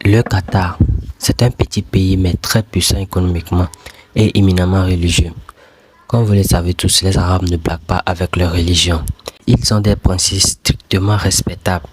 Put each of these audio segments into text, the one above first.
Le Qatar, c'est un petit pays mais très puissant économiquement et éminemment religieux. Comme vous le savez tous, les Arabes ne blaguent pas avec leur religion. Ils ont des principes strictement respectables.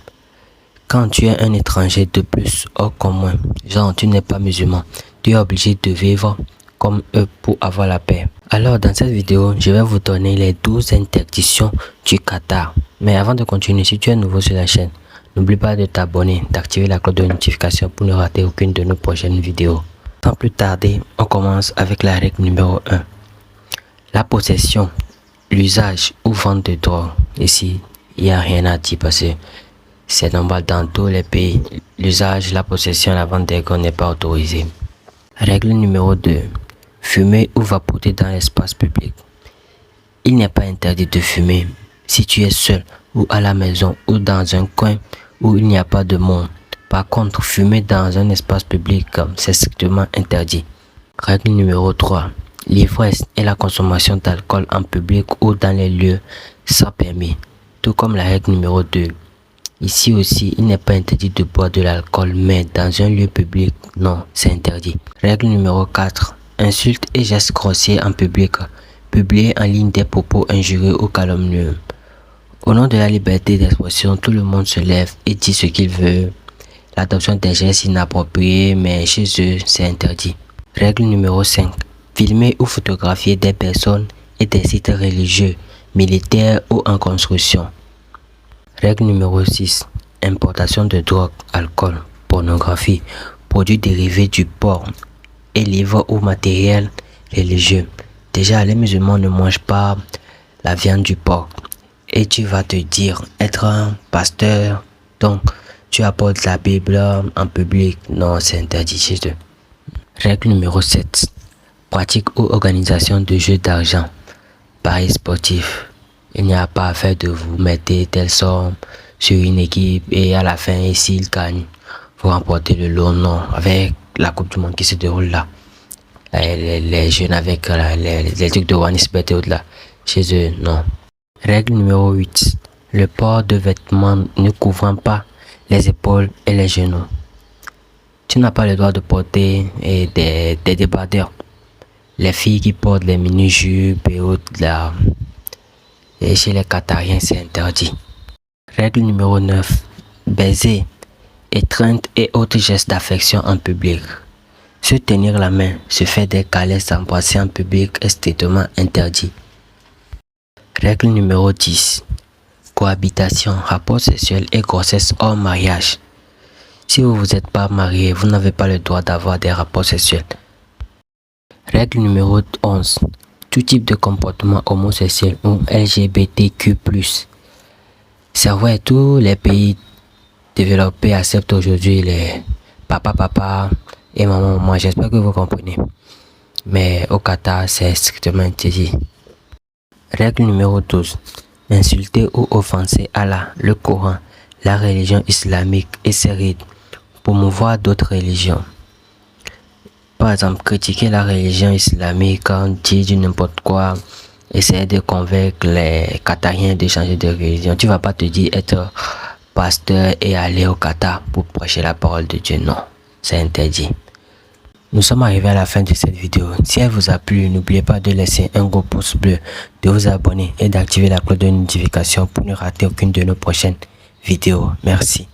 Quand tu es un étranger de plus ou comme moi, genre tu n'es pas musulman, tu es obligé de vivre comme eux pour avoir la paix. Alors dans cette vidéo, je vais vous donner les 12 interdictions du Qatar. Mais avant de continuer, si tu es nouveau sur la chaîne, n'oublie pas de t'abonner, d'activer la cloche de notification pour ne rater aucune de nos prochaines vidéos. Sans plus tarder, on commence avec la règle numéro 1. La possession, l'usage ou vente de drogue. Ici, il n'y a rien à dire parce que c'est normal dans tous les pays. L'usage, la possession, la vente des drogues n'est pas autorisée. Règle numéro 2. Fumer ou vapoter dans l'espace public. Il n'est pas interdit de fumer si tu es seul ou à la maison ou dans un coin où il n'y a pas de monde. Par contre, fumer dans un espace public, c'est strictement interdit. Règle numéro 3. L'ivresse et la consommation d'alcool en public ou dans les lieux sans permis. Tout comme la règle numéro 2. Ici aussi, il n'est pas interdit de boire de l'alcool, mais dans un lieu public, non, c'est interdit. Règle numéro 4. Insultes et gestes grossiers en public. Publier en ligne des propos injurieux ou calomnieux. Au nom de la liberté d'expression, tout le monde se lève et dit ce qu'il veut. L'adoption des gestes inappropriés, mais chez eux, c'est interdit. Règle numéro 5. Filmer ou photographier des personnes et des sites religieux, militaires ou en construction. Règle numéro 6. Importation de drogue, alcool, pornographie, produits dérivés du porc et livres ou matériel religieux. Déjà, les musulmans ne mangent pas la viande du porc. Et tu vas te dire, être un pasteur, donc tu apportes la Bible en public. Non, c'est interdit chez eux. Règle numéro 7. Pratique ou organisation de jeux d'argent. Paris sportif. Il n'y a pas à faire de vous mettez telle somme sur une équipe et à la fin, et s'ils gagnent, vous remportez le lot. Non, avec la Coupe du Monde qui se déroule là. Les jeunes avec les trucs de Wanisbet et au-delà. Chez eux, non. Règle numéro 8. Le port de vêtements ne couvrant pas les épaules et les genoux. Tu n'as pas le droit de porter des débardeurs. Les filles qui portent les mini-jupes et autres là. Et chez les Qatariens, c'est interdit. Règle numéro 9. Baiser, étreinte et autres gestes d'affection en public. Se tenir la main, se faire des câlins, s'embrasser en public est strictement interdit. Règle numéro 10. Cohabitation, rapport sexuel et grossesse hors mariage. Si vous vous êtes pas marié, vous n'avez pas le droit d'avoir des rapports sexuels. Règle numéro 11. Tout type de comportement homosexuel ou LGBTQ+. C'est vrai, tous les pays développés acceptent aujourd'hui les papa et maman. J'espère que vous comprenez. Mais au Qatar, c'est strictement interdit. Règle numéro 12. Insulter ou offenser Allah, le Coran, la religion islamique et ses rites. Promouvoir d'autres religions. Par exemple, critiquer la religion islamique, dire du n'importe quoi, essayer de convaincre les Qatariens de changer de religion. Tu vas pas te dire être pasteur et aller au Qatar pour prêcher la parole de Dieu. Non, c'est interdit. Nous sommes arrivés à la fin de cette vidéo. Si elle vous a plu, n'oubliez pas de laisser un gros pouce bleu, de vous abonner et d'activer la cloche de notification pour ne rater aucune de nos prochaines vidéos. Merci.